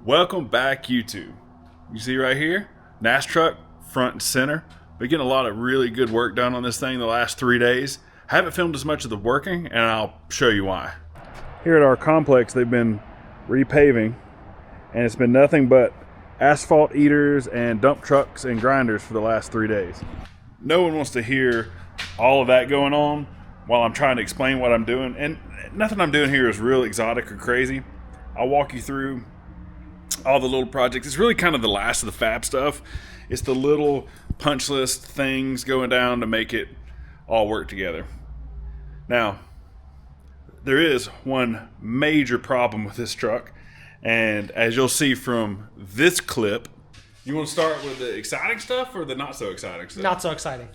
Welcome back, YouTube. You see right here, NASTRUCK front and center. Been getting a lot of really good work done on this thing the last 3 days. Haven't filmed as much of the working, and I'll show you why. Here at our complex, they've been repaving, and it's been nothing but asphalt eaters and dump trucks and grinders for the last 3 days. No one wants to hear all of that going on while I'm trying to explain what I'm doing, and nothing I'm doing here is real exotic or crazy. I'll walk you through all the little projects. It's really kind of the last of the fab stuff. It's the little punch list things going down to make it all work together. Now, there is one major problem with this truck, and as you'll see from this clip, you want to start with the exciting stuff or the not so exciting stuff? Not so exciting.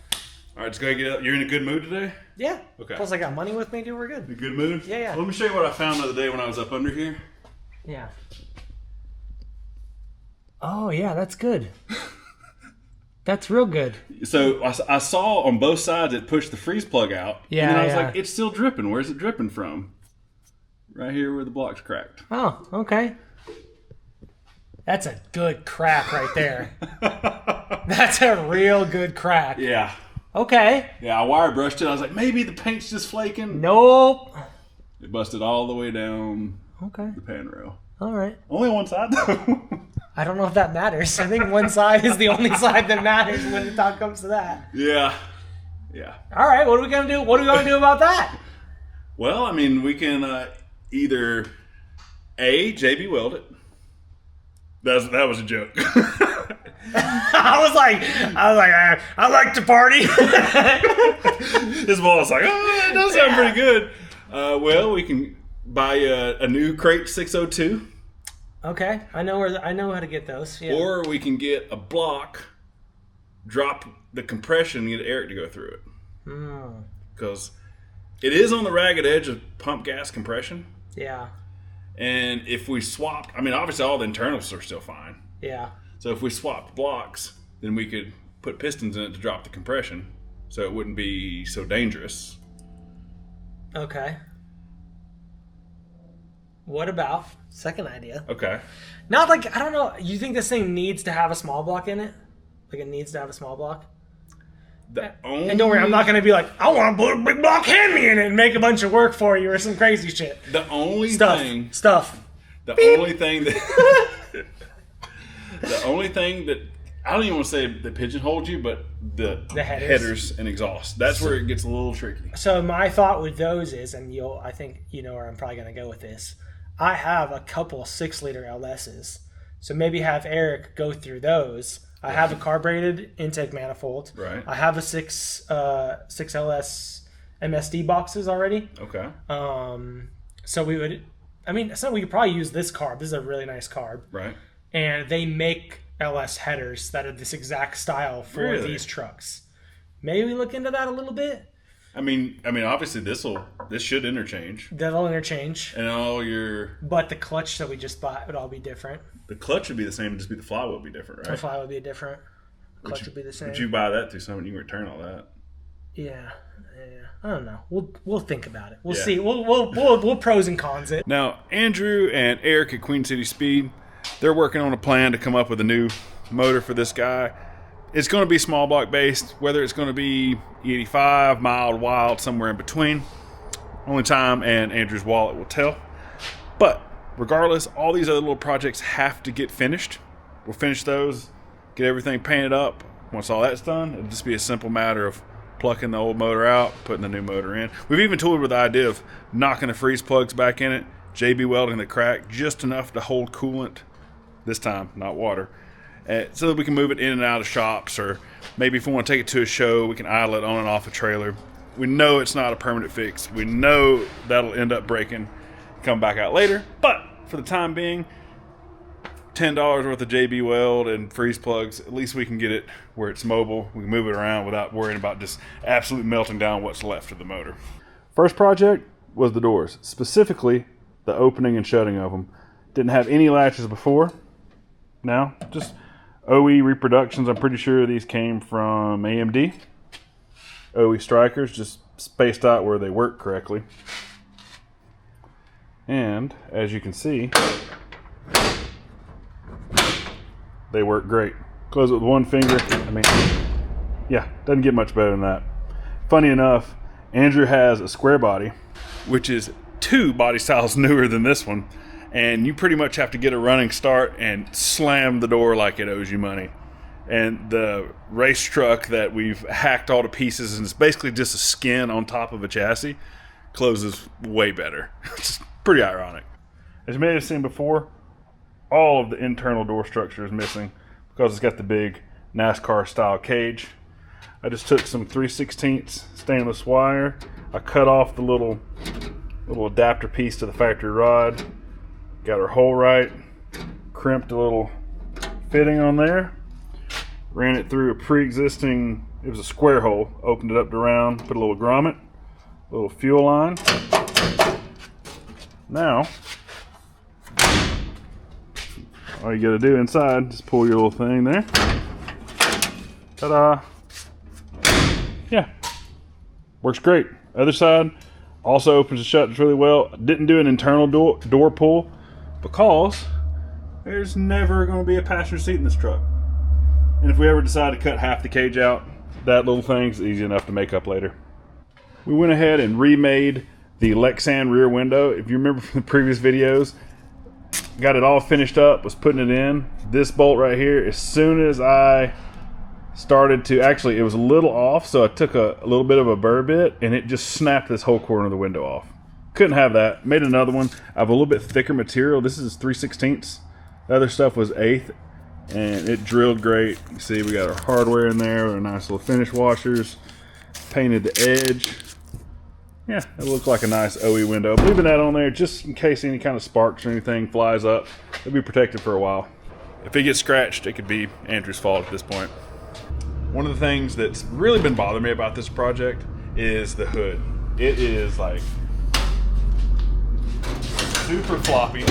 All right, let's go get up. You're in a good mood today? Yeah. Okay. Plus I got money with me, dude. We're good. In a good mood? Yeah. Well, let me show you what I found the other day when I was up under here. Yeah. Oh, yeah, that's good. That's real good. So I saw on both sides it pushed the freeze plug out. Yeah, and then I was yeah. like, it's still dripping. Where's it dripping from? Right here where the block's cracked. Oh, okay. That's a good crack right there. That's a real good crack. Yeah. Okay. Yeah, I wire brushed it. I was like, maybe the paint's just flaking. Nope. It busted all the way down Okay. the pan rail. All right. Only on one side, though. I don't know if that matters. I think one side is the only side that matters when it comes to that. Yeah. Yeah. All right. What are we going to do? What are we going to do about that? Well, I mean, we can either JB weld it. That was a joke. I was like, I like to party. His boss like, oh, that does sound pretty good. Well, we can buy a new crate 602. Okay, I know how to get those. Yeah. Or we can get a block, drop the compression, and get Eric to go through it. Because it is on the ragged edge of pump gas compression. Yeah. And if we swapped, I mean, obviously all the internals are still fine. Yeah. So if we swapped blocks, then we could put pistons in it to drop the compression, so it wouldn't be so dangerous. Okay. What about second idea? Okay. Not like, I don't know. You think this thing needs to have a small block in it? Like it needs to have a small block? And don't worry, I'm not going to be like, I want to put a big block handy in it and make a bunch of work for you or some crazy shit. The only Stuff. The Beep. only thing that I don't even want to say that pigeonholed you, but the headers and exhaust. That's where it gets a little tricky. So my thought with those is, and I think you know where I'm probably going to go with this. I have a couple 6-liter LSs, so maybe have Eric go through those. I have a carbureted intake manifold. Right. I have a 6 LS MSD boxes already. Okay. So we could probably use this carb. This is a really nice carb. Right. And they make LS headers that are this exact style for these trucks. Maybe we look into that a little bit. I mean, obviously this should interchange. That'll interchange. And But the clutch that we just bought would all be different. the clutch would be the same, just be the flywheel would be different, right? The flywheel would be different. Clutch would be the same. Would you buy that through someone? You can return all that. Yeah. I don't know. We'll think about it. We'll see. We'll pros and cons it. Now, Andrew and Eric at Queen City Speed, they're working on a plan to come up with a new motor for this guy. It's going to be small block based, whether it's going to be E85, mild, wild, somewhere in between. Only time and Andrew's wallet will tell. But regardless, all these other little projects have to get finished. We'll finish those, get everything painted up. Once all that's done, it'll just be a simple matter of plucking the old motor out, putting the new motor in. We've even toyed with the idea of knocking the freeze plugs back in it, JB welding the crack just enough to hold coolant, this time, not water, so that we can move it in and out of shops, or maybe if we want to take it to a show, we can idle it on and off a trailer. We know it's not a permanent fix. We know that'll end up breaking, come back out later, but for the time being, $10 worth of JB weld and freeze plugs, at least we can get it where it's mobile. We can move it around without worrying about just absolutely melting down what's left of the motor. First project was the doors, specifically the opening and shutting of them. Didn't have any latches before. Now, just OE reproductions. I'm pretty sure these came from AMD. OE strikers, just spaced out where they work correctly. And as you can see, They work great. Close it with one finger. I mean, yeah, doesn't get much better than that. Funny enough, Andrew has a square body, which is 2 body styles newer than this one, and you pretty much have to get a running start and slam the door like it owes you money. And the race truck that we've hacked all to pieces, and it's basically just a skin on top of a chassis, closes way better. It's pretty ironic. As you may have seen before, all of the internal door structure is missing because it's got the big NASCAR style cage. I just took some 3/16 stainless wire. I cut off the little adapter piece to the factory rod. Got her hole right. Crimped a little fitting on there. Ran it through a pre-existing, it was a square hole. Opened it up to round, put a little grommet, a little fuel line. Now, all you gotta do inside, just pull your little thing there. Ta-da! Yeah, works great. Other side also opens and shuts really well. Didn't do an internal door pull because there's never going to be a passenger seat in this truck. And if we ever decide to cut half the cage out, that little thing's easy enough to make up later. We went ahead and remade the Lexan rear window. If you remember from the previous videos, got it all finished up, was putting it in. This bolt right here, as soon as I started to, actually it was a little off, so I took a little bit of a burr bit and it just snapped this whole corner of the window off. Couldn't have that. Made another one. I have a little bit thicker material. This is 3/16. The other stuff was 1/8, and it drilled great. You see we got our hardware in there, our nice little finish washers, painted the edge. Yeah, it looked like a nice OE window. I'm leaving that on there just in case any kind of sparks or anything flies up. It'll be protected for a while. If it gets scratched, it could be Andrew's fault at this point. One of the things that's really been bothering me about this project is the hood. It is like super floppy.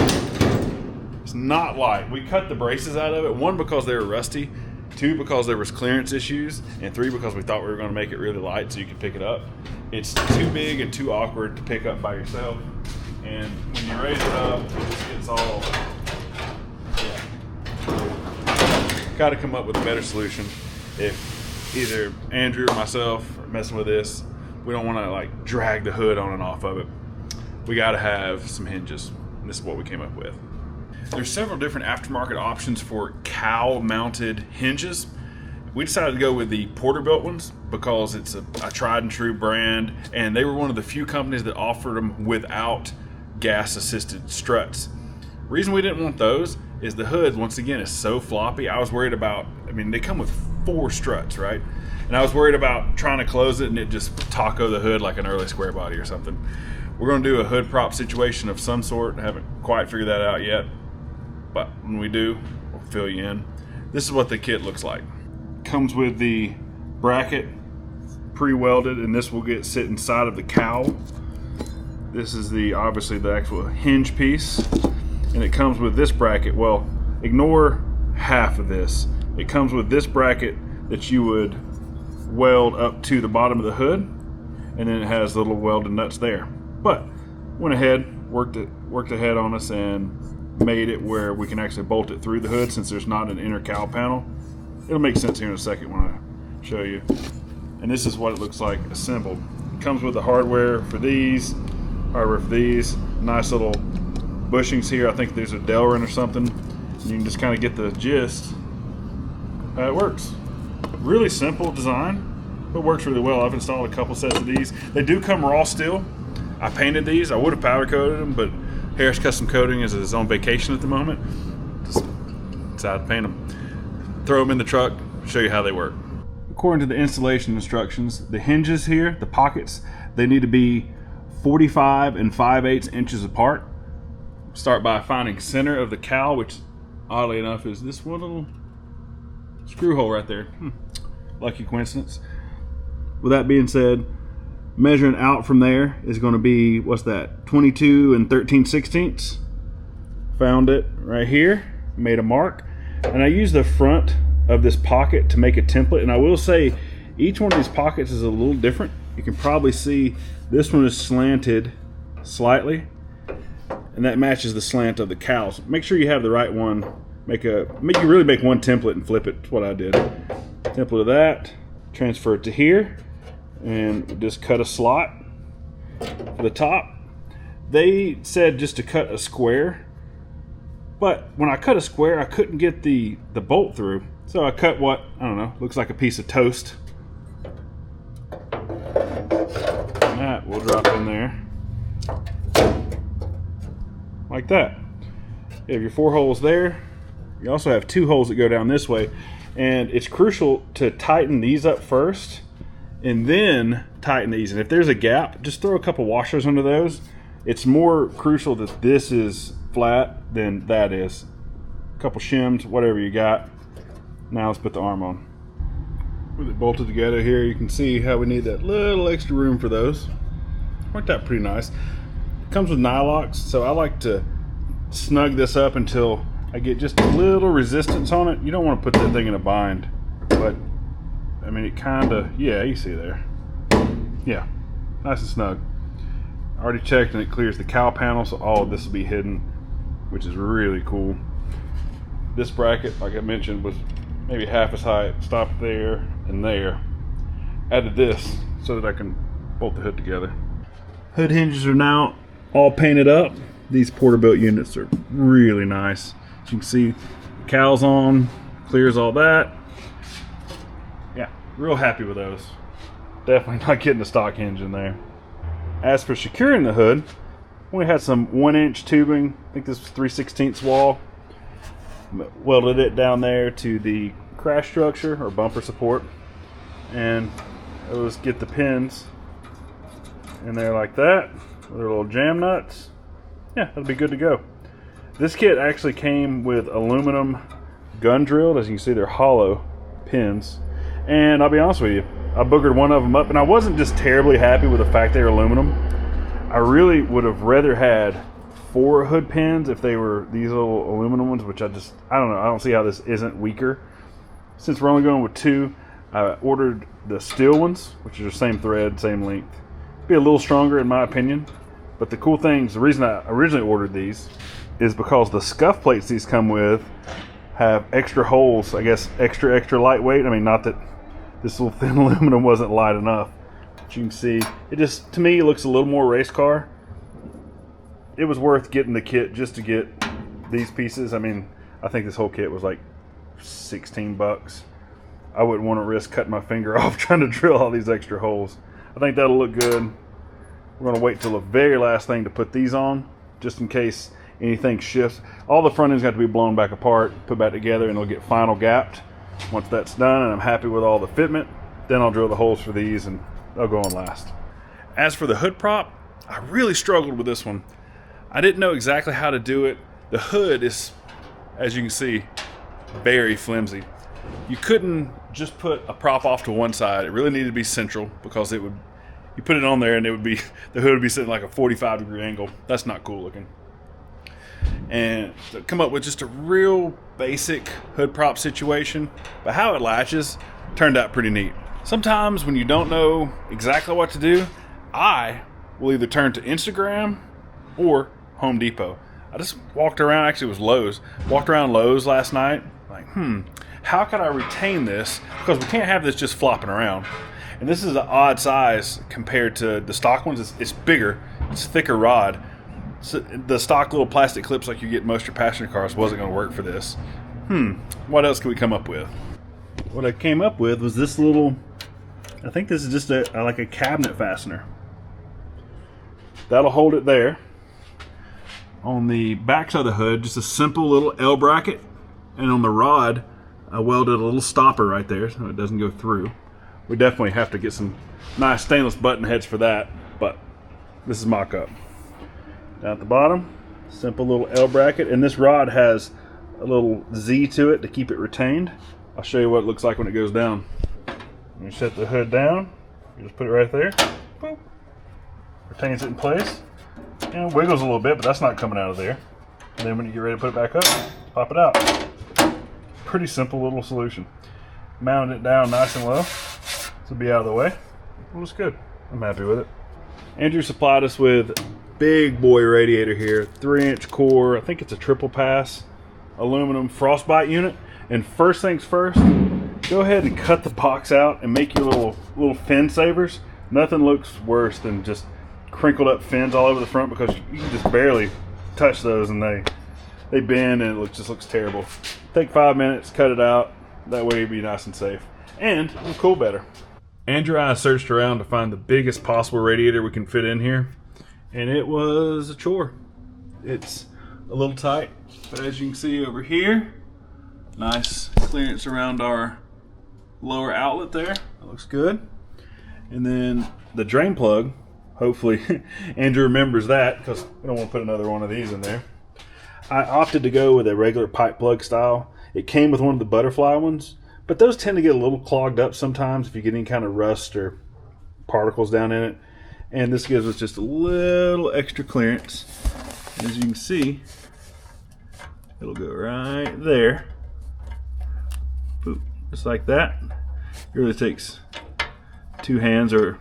It's not light. We cut the braces out of it. 1, because they were rusty. 2, because there was clearance issues. And 3, because we thought we were going to make it really light so you could pick it up. It's too big and too awkward to pick up by yourself. And when you raise it up, it just gets all, got to come up with a better solution. If either Andrew or myself are messing with this, we don't want to like drag the hood on and off of it. We got to have some hinges. And this is what we came up with. There's several different aftermarket options for cowl mounted hinges. We decided to go with the Porterbuilt ones because it's a tried and true brand, and they were one of the few companies that offered them without gas assisted struts. Reason we didn't want those is the hood, once again, is so floppy. I was worried about, I mean, they come with 4 struts, right? And I was worried about trying to close it and it just taco the hood like an early square body or something. We're going to do a hood prop situation of some sort. I haven't quite figured that out yet, but when we do, we'll fill you in. This is what the kit looks like. Comes with the bracket pre-welded, and this will sit inside of the cowl. This is obviously the actual hinge piece, and it comes with this bracket. Well, ignore half of this. It comes with this bracket that you would weld up to the bottom of the hood, and then it has little welded nuts there. But went ahead, worked ahead on us and made it where we can actually bolt it through the hood since there's not an inner cowl panel. It'll make sense here in a second when I show you. And this is what it looks like assembled. It comes with the hardware for these, nice little bushings here. I think there's a Delrin or something. You can just kind of get the gist how it works. Really simple design, but works really well. I've installed a couple sets of these. They do come raw steel. I painted these. I would have powder coated them, but Harris Custom Coating is on vacation at the moment. Just decided to paint them. Throw them in the truck, show you how they work. According to the installation instructions, the hinges here, the pockets, they need to be 45 and 5/8 inches apart. Start by finding center of the cowl, which oddly enough is this one little screw hole right there. Lucky coincidence. With that being said, measuring out from there is going to be, what's that, 22 and 13/16. Found it right here, made a mark, and I used the front of this pocket to make a template. And I will say each one of these pockets is a little different. You can probably see this one is slanted slightly, and that matches the slant of the cowls. Make sure you have the right one You really make one template and flip it. That's what I did. Template of that, transfer it to here, and just cut a slot for the top. They said just to cut a square, but when I cut a square, I couldn't get the bolt through. So I cut what, I don't know, looks like a piece of toast. And that will drop in there. Like that. You have your 4 holes there. You also have 2 holes that go down this way. And it's crucial to tighten these up first and then tighten these. And if there's a gap, just throw a couple washers under those. It's more crucial that this is flat than that is. A couple shims, whatever you got. Now let's put the arm on. With it bolted together here, you can see how we need that little extra room for those. Worked out pretty nice. It comes with nylocks, so I like to snug this up until I get just a little resistance on it. You don't want to put that thing in a bind, but I mean it kind of, yeah, you see there. Yeah, nice and snug. I already checked and it clears the cowl panel, so all of this will be hidden, which is really cool. This bracket, like I mentioned, was maybe half as high. Stop there and there. Added this so that I can bolt the hood together. Hood hinges are now all painted up. These Porterbuilt units are really nice. As you can see, the cowl's on, clears all that. Yeah, real happy with those. Definitely not getting a stock hinge in there. As for securing the hood, we had some 1-inch tubing. I think this was 3/16 wall. Welded it down there to the crash structure or bumper support, and let's get the pins in there like that with their little jam nuts. Yeah, that'll be good to go. This kit actually came with aluminum gun drilled. As you can see, they're hollow pins, and I'll be honest with you, I boogered one of them up, and I wasn't just terribly happy with the fact they were aluminum. I really would have rather had 4 hood pins if they were these little aluminum ones, which I don't know, I don't see how this isn't weaker. Since we're only going with 2, I ordered the steel ones, which are the same thread, same length. Be a little stronger in my opinion, but the cool things, the reason I originally ordered these is because the scuff plates these come with have extra holes, I guess extra lightweight. I mean, not that this little thin aluminum wasn't light enough, but you can see, it just, to me, it looks a little more race car. It was worth getting the kit just to get these pieces. I mean, I think this whole kit was like 16 bucks. I wouldn't want to risk cutting my finger off trying to drill all these extra holes. I think that'll look good. We're going to wait till the very last thing to put these on, just in case anything shifts. All the front ends got to be blown back apart, put back together, and it'll get final gapped. Once that's done and I'm happy with all the fitment, then I'll drill the holes for these and they'll go on last. As for the hood prop, I really struggled with this one. I didn't know exactly how to do it. The hood is, as you can see, very flimsy. You couldn't just put a prop off to one side. It really needed to be central, because it would, you put it on there and it would be, the hood would be sitting like a 45-degree angle. That's not cool looking. And to come up with just a real basic hood prop situation, but how it latches turned out pretty neat. Sometimes when you don't know exactly what to do, I will either turn to Instagram or Home Depot. I just walked around, actually it was Lowe's, walked around Lowe's last night, like, how can I retain this? Because we can't have this just flopping around. And this is an odd size compared to the stock ones. It's bigger, it's a thicker rod. So the stock little plastic clips like you get in most of your passenger cars wasn't going to work for this. What else can we come up with? What I came up with was this little, I think this is just like a cabinet fastener. That'll hold it there. On the back side of the hood, just a simple little L bracket, and on the rod, I welded a little stopper right there so it doesn't go through. We definitely have to get some nice stainless button heads for that, but this is mock-up. Down at the bottom, simple little L bracket, and this rod has a little Z to it to keep it retained. I'll show you what it looks like when it goes down. When you set the hood down, you just put it right there. Boop. Retains it in place. And wiggles a little bit, but that's not coming out of there. And then when you get ready to put it back up, pop it out. Pretty simple little solution. Mounted it down nice and low. This will be out of the way. It looks good. I'm happy with it. Andrew supplied us with big boy radiator here, 3-inch core. I think it's a triple pass. aluminum frostbite unit. And first things first, go ahead and cut the box out and make your little fin savers. Nothing looks worse than just crinkled up fins all over the front, because you can just barely touch those and they bend and it just looks terrible. Take 5 minutes, cut it out. That way it'll be nice and safe. And it'll cool better. Andrew and I searched around to find the biggest possible radiator we can fit in here, and it was a chore. It's a little tight, but as you can see over here, nice clearance around our lower outlet there. That looks good. And then the drain plug, hopefully Andrew remembers that, because we don't want to put another one of these in there. I opted to go with a regular pipe plug style. It came with one of the butterfly ones, but those tend to get a little clogged up sometimes if you get any kind of rust or particles down in it. And this gives us just a little extra clearance. As you can see, it'll go right there. Boop, just like that. It really takes two hands, or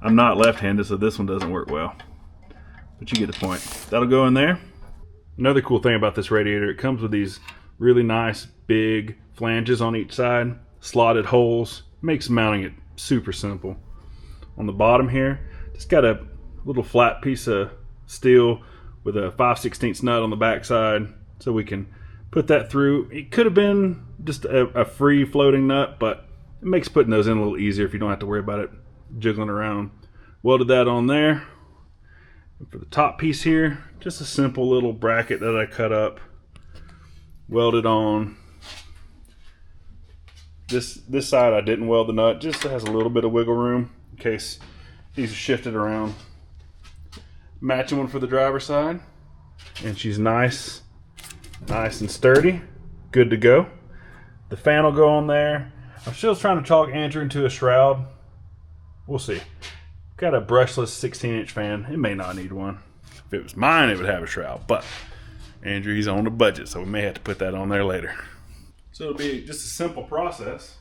I'm not left-handed, so this one doesn't work well. But you get the point. That'll go in there. Another cool thing about this radiator, it comes with these really nice big flanges on each side, slotted holes. Makes mounting it super simple. On the bottom here, just got a little flat piece of steel with a 5/16 nut on the back side, so we can put that through. It could have been just a free floating nut, but it makes putting those in a little easier if you don't have to worry about it jiggling around. Welded that on there. And for the top piece here, just a simple little bracket that I cut up, welded on. This side I didn't weld the nut, just has a little bit of wiggle room in case these are shifted around. Matching one for the driver's side, and she's nice and sturdy, good to go. The fan will go on there. I'm still trying to talk Andrew into a shroud. We'll see. Got a brushless 16-inch fan. It may not need one. If it was mine, it would have a shroud, but Andrew, he's on a budget, so we may have to put that on there later. So it'll be just a simple process.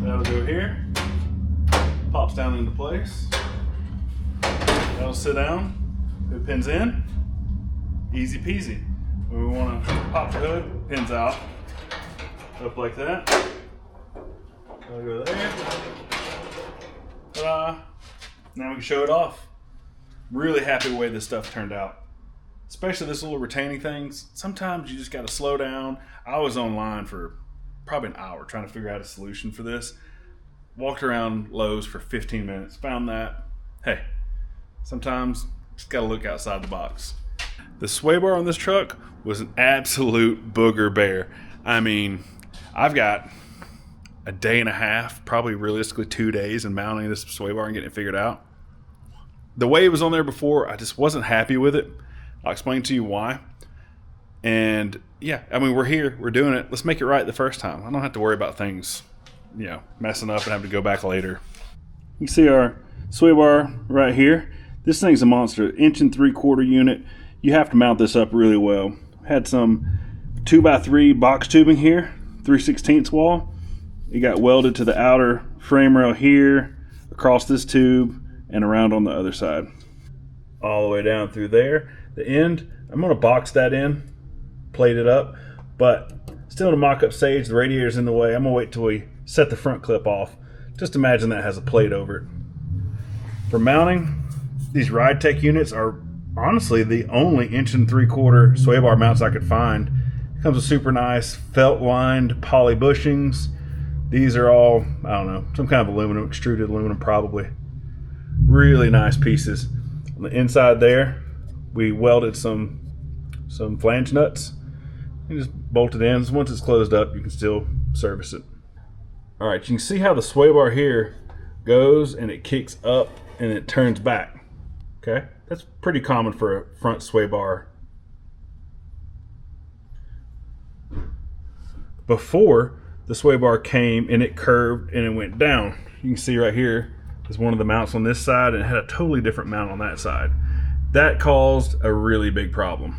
That'll go here, pops down into place. That'll sit down, put pins in, easy peasy. When we want to pop the hood, pins out, up like that. That'll go there. Ta-da! Now we can show it off. Really happy with the way this stuff turned out. Especially this little retaining things. Sometimes you just got to slow down. I was online for probably an hour trying to figure out a solution for this. Walked around Lowe's for 15 minutes. Found that, hey, sometimes just got to look outside the box. The sway bar on this truck was an absolute booger bear. I mean, I've got a day and a half, probably realistically 2 days, in mounting this sway bar and getting it figured out. The way it was on there before, I just wasn't happy with it. I'll explain to you why. And yeah, I mean, we're here, we're doing it. Let's make it right the first time. I don't have to worry about things, messing up and having to go back later. You can see our sway bar right here. This thing's a monster, 1 3/4 unit. You have to mount this up really well. Had some 2x3 box tubing here, 3/16 wall. It got welded to the outer frame rail here, across this tube, and around on the other side. All the way down through there. The end, I'm going to box that in, plate it up, but still in a mock-up stage, the radiator's in the way. I'm going to wait till we set the front clip off. Just imagine that has a plate over it. For mounting, these Ride Tech units are honestly the only 1 3/4 sway bar mounts I could find. It comes with super nice felt-lined poly bushings. These are all, I don't know, some kind of aluminum, extruded aluminum probably. Really nice pieces. On the inside there, we welded some flange nuts and just bolted in. Once it's closed up, you can still service it. All right, you can see how the sway bar here goes and it kicks up and it turns back. Okay, that's pretty common for a front sway bar. Before, the sway bar came and it curved and it went down. You can see right here is one of the mounts on this side, and it had a totally different mount on that side. That caused a really big problem.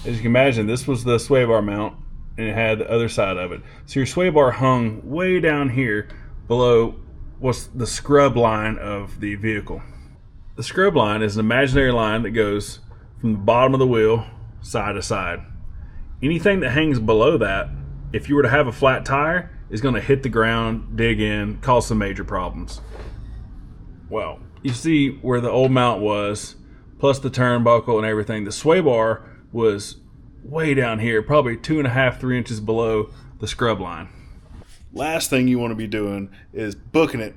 As you can imagine, this was the sway bar mount and it had the other side of it. So your sway bar hung way down here below what's the scrub line of the vehicle. The scrub line is an imaginary line that goes from the bottom of the wheel side to side. anything that hangs below that, if you were to have a flat tire, is going to hit the ground, dig in, cause some major problems. Well, you see where the old mount was, plus the turnbuckle and everything. The sway bar was way down here, probably 2.5, 3 inches below the scrub line. Last thing you want to be doing is booking it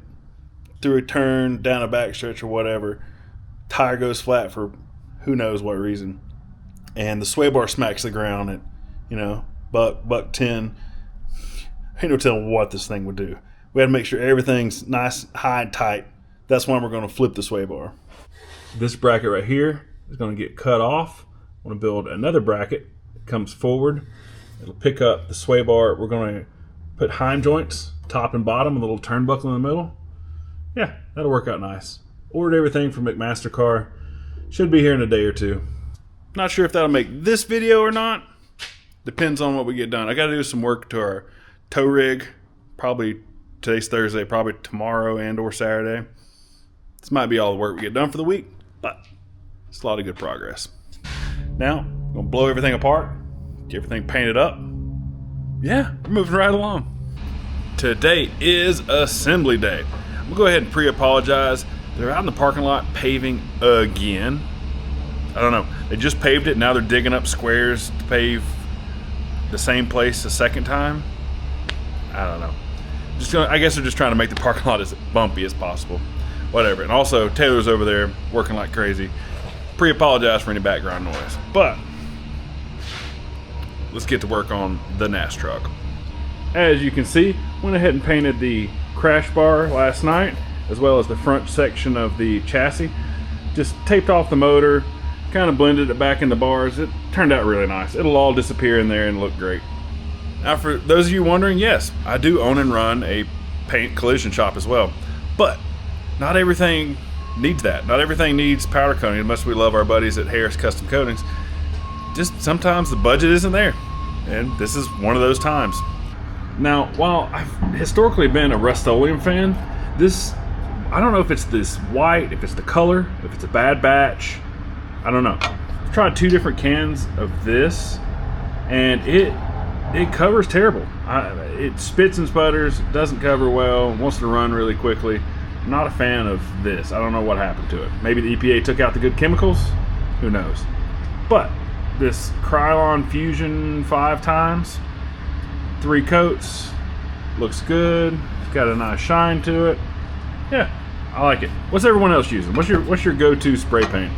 through a turn, down a backstretch or whatever. Tire goes flat for who knows what reason, and the sway bar smacks the ground at, buck 10. Ain't no telling what this thing would do. We had to make sure everything's nice, high and tight. That's why we're going to flip the sway bar. This bracket right here is going to get cut off. I'm going to build another bracket that comes forward. It'll pick up the sway bar. We're going to put hinge joints, top and bottom, a little turnbuckle in the middle. Yeah, that'll work out nice. Ordered everything from NASTRUCK. Should be here in a day or two. Not sure if that'll make this video or not. Depends on what we get done. I got to do some work to our tow rig. Probably today's Thursday, probably tomorrow and or Saturday. This might be all the work we get done for the week, but it's a lot of good progress. Now, I'm going to blow everything apart, get everything painted up. Yeah, we're moving right along. Today is assembly day. I'm going to go ahead and pre-apologize. They're out in the parking lot paving again. I don't know. They just paved it. Now they're digging up squares to pave the same place a second time. I don't know. I guess they're just trying to make the parking lot as bumpy as possible. Whatever. And also, Taylor's over there working like crazy. Pre-apologize for any background noise. But let's get to work on the NASTRUCK. As you can see, went ahead and painted the crash bar last night, as well as the front section of the chassis. Just taped off the motor, kind of blended it back in the bars. It turned out really nice. It'll all disappear in there and look great. Now, for those of you wondering, yes, I do own and run a paint collision shop as well. But not everything needs that. Not everything needs powder coating, unless we love our buddies at Harris Custom Coatings. Just sometimes the budget isn't there, and this is one of those times. Now, while I've historically been a Rust-Oleum fan, I don't know if it's this white, if it's the color, if it's a bad batch. I don't know. I've tried 2 different cans of this, and it covers terrible. It spits and sputters, doesn't cover well, wants to run really quickly. I'm not a fan of this. I don't know what happened to it. Maybe the EPA took out the good chemicals. Who knows? But this Krylon Fusion 5 times, 3 coats, looks good. Got a nice shine to it. Yeah, I like it. What's everyone else using? What's your go-to spray paint?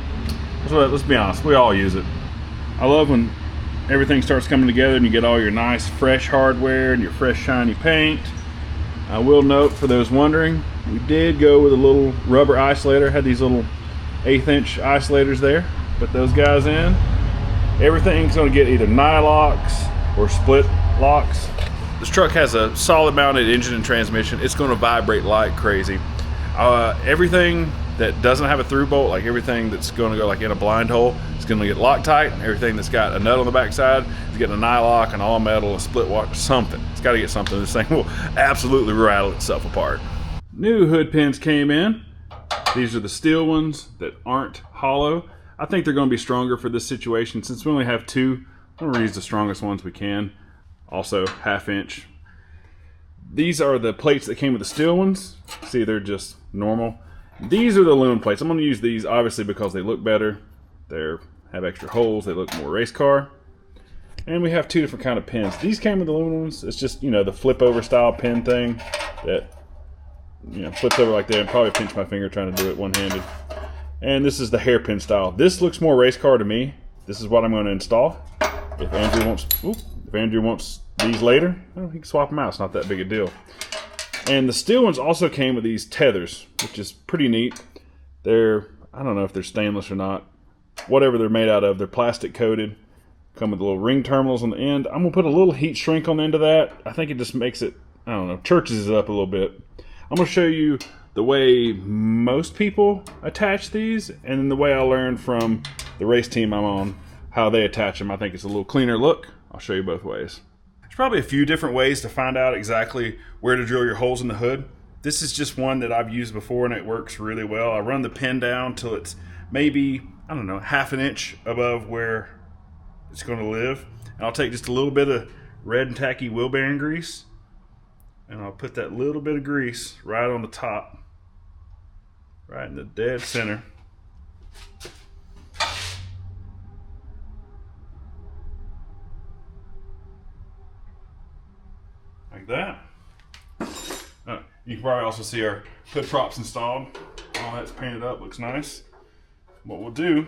Let's be honest, we all use it. I love when everything starts coming together and you get all your nice fresh hardware and your fresh shiny paint. I will note, for those wondering, we did go with a little rubber isolator. Had these little 1/8 inch isolators there. Put those guys in. Everything's going to get either nylocks or split locks. This truck has a solid mounted engine and transmission. It's going to vibrate like crazy. Everything that doesn't have a through bolt, like everything that's going to go like in a blind hole, is going to get Loctite. Everything that's got a nut on the backside is getting a nylock, an all metal, a split watch, something. It's got to get something. This thing will absolutely rattle itself apart. New hood pins came in. These are the steel ones that aren't hollow. I think they're going to be stronger for this situation. Since we only have 2, I'm going to use the strongest ones we can. Also 1/2 inch. These are the plates that came with the steel ones. See, they're just normal. These are the aluminum plates. I'm going to use these obviously because they look better. They have extra holes. They look more race car. And we have 2 different kind of pins. These came with aluminum ones. It's just, the flip over style pin thing that flips over like that, and probably pinch my finger trying to do it one-handed. And this is the hairpin style. This looks more race car to me. This is what I'm going to install. If Andrew wants these later, well, he can swap them out. It's not that big a deal. And the steel ones also came with these tethers, which is pretty neat. I don't know if they're stainless or not. Whatever they're made out of, they're plastic coated. Come with little ring terminals on the end. I'm going to put a little heat shrink on the end of that. I think it just makes it, churches it up a little bit. I'm going to show you the way most people attach these, and then the way I learned from the race team I'm on, how they attach them. I think it's a little cleaner look. I'll show you both ways. There's probably a few different ways to find out exactly where to drill your holes in the hood. This is just one that I've used before and it works really well. I run the pin down till it's maybe, 1/2 inch above where it's going to live. And I'll take just a little bit of red and tacky wheel bearing grease, and I'll put that little bit of grease right on the top, right in the dead center. Like that. You can probably also see our hood props installed. All that's painted up, looks nice. What we'll do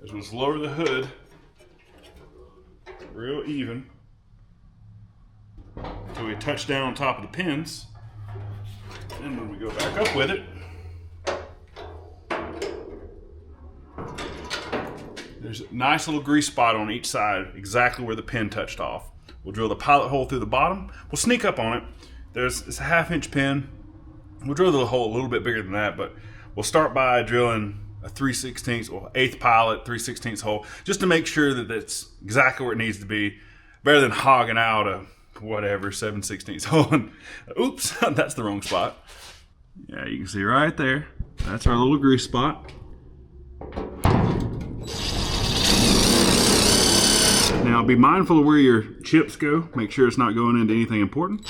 is we'll just lower the hood real even until we touch down on top of the pins. And when we go back up with it, there's a nice little grease spot on each side, exactly where the pin touched off. We'll drill the pilot hole through the bottom. We'll sneak up on it. It's a 1/2 inch pin. We'll drill the hole a little bit bigger than that, but we'll start by drilling a 3/16 or 1/8 pilot, 3/16 hole, just to make sure that that's exactly where it needs to be, better than hogging out a whatever 7/16 hole. Oops, that's the wrong spot. Yeah, you can see right there. That's our little grease spot. Now be mindful of where your chips go. Make sure it's not going into anything important.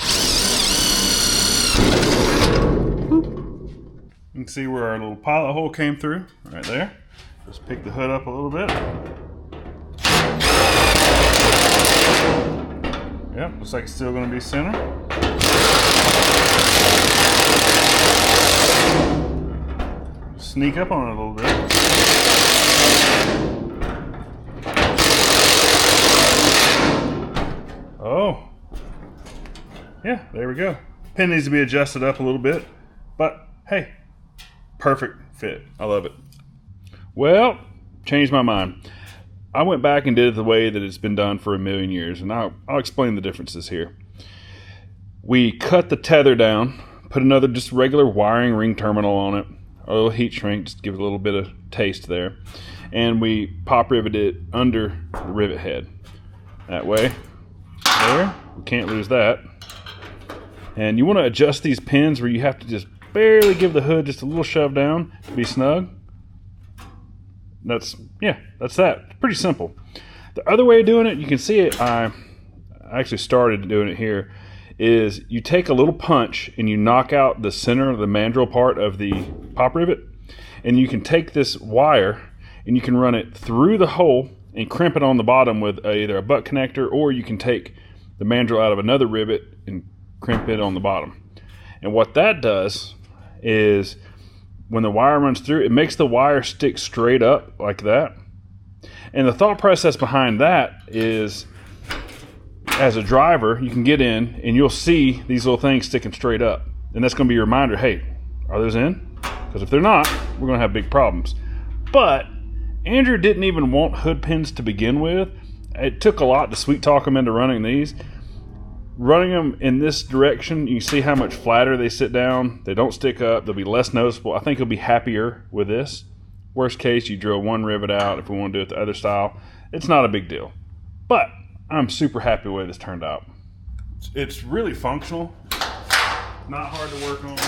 You can see where our little pilot hole came through, right there. Just pick the hood up a little bit. Yep, looks like it's still going to be center. Sneak up on it a little bit. Oh, yeah, there we go. Pin needs to be adjusted up a little bit, but hey, perfect fit. I love it. Well, changed my mind. I went back and did it the way that it's been done for a million years, and I'll explain the differences here. We cut the tether down, put another just regular wiring ring terminal on it, a little heat shrink, just give it a little bit of taste there, and we pop riveted it under the rivet head. That way, there, we can't lose that. And you want to adjust these pins where you have to just barely give the hood just a little shove down to be snug. That's that. Pretty simple. The other way of doing it, you can see it, I actually started doing it here, is you take a little punch and you knock out the center of the mandrel part of the pop rivet, and you can take this wire and you can run it through the hole and crimp it on the bottom with either a butt connector, or you can take the mandrel out of another rivet and crimp it on the bottom. And what that does is when the wire runs through, it makes the wire stick straight up like that. And the thought process behind that is, as a driver, you can get in and you'll see these little things sticking straight up. And that's going to be your reminder, hey, are those in? Because if they're not, we're going to have big problems. But Andrew didn't even want hood pins to begin with. It took a lot to sweet talk him into running these. Running them in this direction, you can see how much flatter they sit down. They don't stick up. They'll be less noticeable. I think he'll be happier with this. Worst case, you drill one rivet out if we want to do it the other style. It's not a big deal. But I'm super happy the way this turned out. It's really functional. Not hard to work on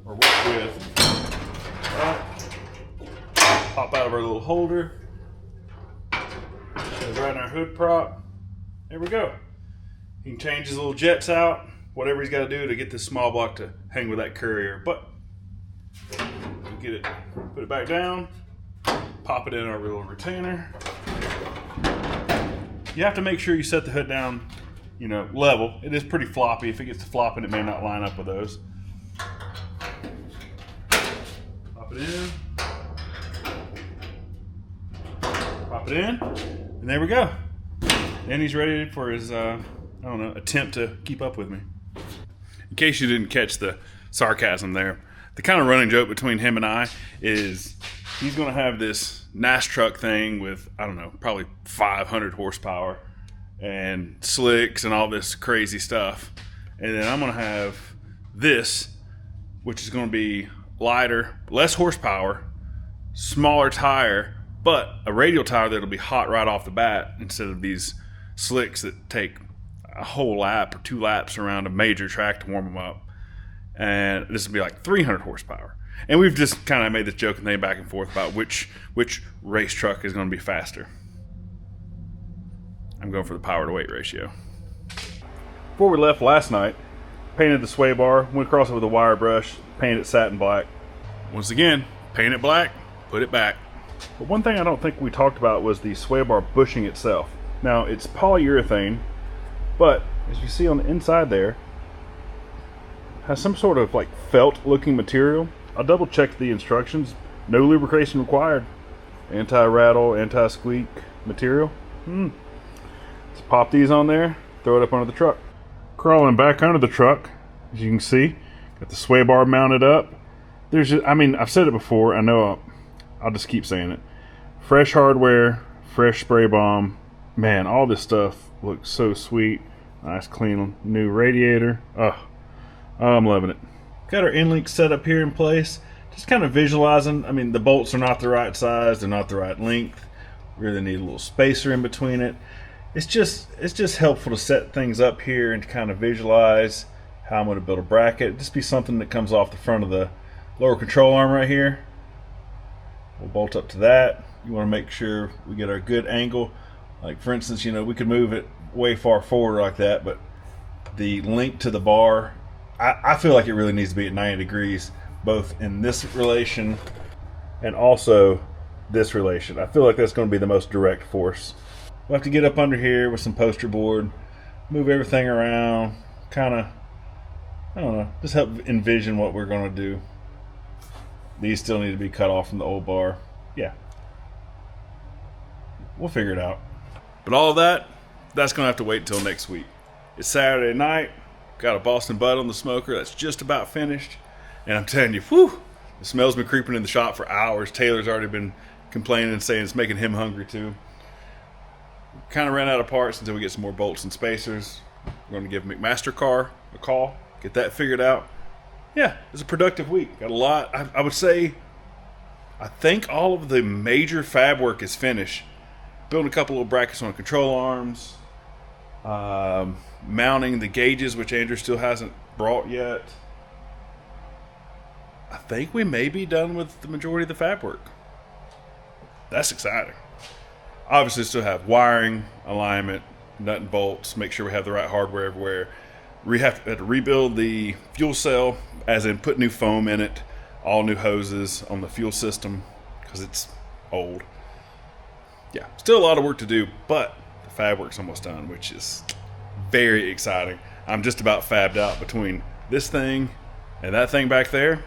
or work with. Right. Pop out of our little holder. Goes right in our hood prop. There we go. He can change his little jets out, whatever he's got to do to get this small block to hang with that courier. But get it, put it back down, pop it in our little retainer. You have to make sure you set the hood down, level. It is pretty floppy. If it gets to flopping, it may not line up with those. Pop it in. Pop it in. And there we go. And he's ready for his, attempt to keep up with me. In case you didn't catch the sarcasm there, the kind of running joke between him and I is he's going to have this NASTRUCK thing with, probably 500 horsepower and slicks and all this crazy stuff. And then I'm going to have this, which is going to be lighter, less horsepower, smaller tire, but a radial tire that'll be hot right off the bat instead of these slicks that take a whole lap or 2 laps around a major track to warm them up. And this will be like 300 horsepower. And we've just kind of made this joke and thing back and forth about which race truck is going to be faster. I'm going for the power to weight ratio. Before we left last night, painted the sway bar, went across it with a wire brush, painted it satin black. Once again, paint it black, put it back. But one thing I don't think we talked about was the sway bar bushing itself. Now, it's polyurethane, but as you see on the inside there, has some sort of like felt looking material. I'll double check the instructions. No lubrication required. Anti-rattle, anti-squeak material. Let's pop these on there, throw it up under the truck. Crawling back under the truck, as you can see, got the sway bar mounted up. There's just, I mean, I've said it before, I know I'll just keep saying it. Fresh hardware, fresh spray bomb. Man, all this stuff looks so sweet. Nice clean new radiator. I'm loving it. Got our end link set up here in place. Just kind of visualizing. I mean, the bolts are not the right size. They're not the right length. Really need a little spacer in between it. It's just helpful to set things up here and to kind of visualize how I'm going to build a bracket. Just be something that comes off the front of the lower control arm right here. We'll bolt up to that. You want to make sure we get our good angle. Like for instance, you know, we could move it way far forward like that, but the link to the bar, I feel like it really needs to be at 90 degrees, both in this relation and also this relation. I feel like that's going to be the most direct force. We'll have to get up under here with some poster board, move everything around, kind of, I don't know, just help envision what we're going to do. These still need to be cut off from the old bar. Yeah. We'll figure it out. But all of that's going to have to wait until next week. It's Saturday night. Got a Boston Butt on the smoker that's just about finished. And I'm telling you, whew, the smell's been creeping in the shop for hours. Taylor's already been complaining and saying it's making him hungry too. Kind of ran out of parts until we get some more bolts and spacers. We're going to give NASTRUCK a call, get that figured out. Yeah, it's a productive week. Got a lot. I would say, I think all of the major fab work is finished. Building a couple little brackets on control arms. Mounting the gauges, which Andrew still hasn't brought yet. I think we may be done with the majority of the fab work. That's exciting. Obviously still have wiring, alignment, nut and bolts, make sure we have the right hardware everywhere. We have to rebuild the fuel cell, as in put new foam in it, all new hoses on the fuel system because it's old. Yeah, still a lot of work to do, but the fab work's almost done, which is very exciting. I'm just about fabbed out between this thing and that thing back there.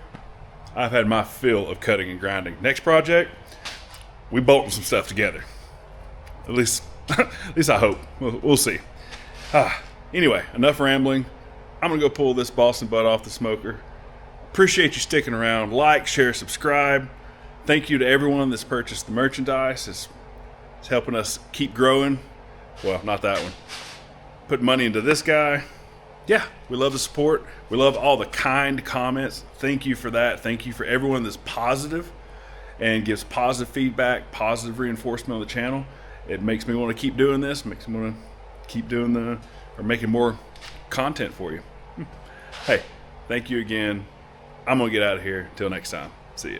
I've had my fill of cutting and grinding. Next project, we bolting some stuff together. At least I hope. We'll see. Anyway, enough rambling. I'm going to go pull this Boston Butt off the smoker. Appreciate you sticking around. Like, share, subscribe. Thank you to everyone that's purchased the merchandise. It's helping us keep growing. Well, not that one. Put money into this guy. Yeah, we love the support. We love all the kind comments. Thank you for that. Thank you for everyone that's positive and gives positive feedback, positive reinforcement on the channel. It makes me want to keep doing this. Makes me want to keep doing making more content for you. Hey, thank you again. I'm going to get out of here. Till next time. See ya.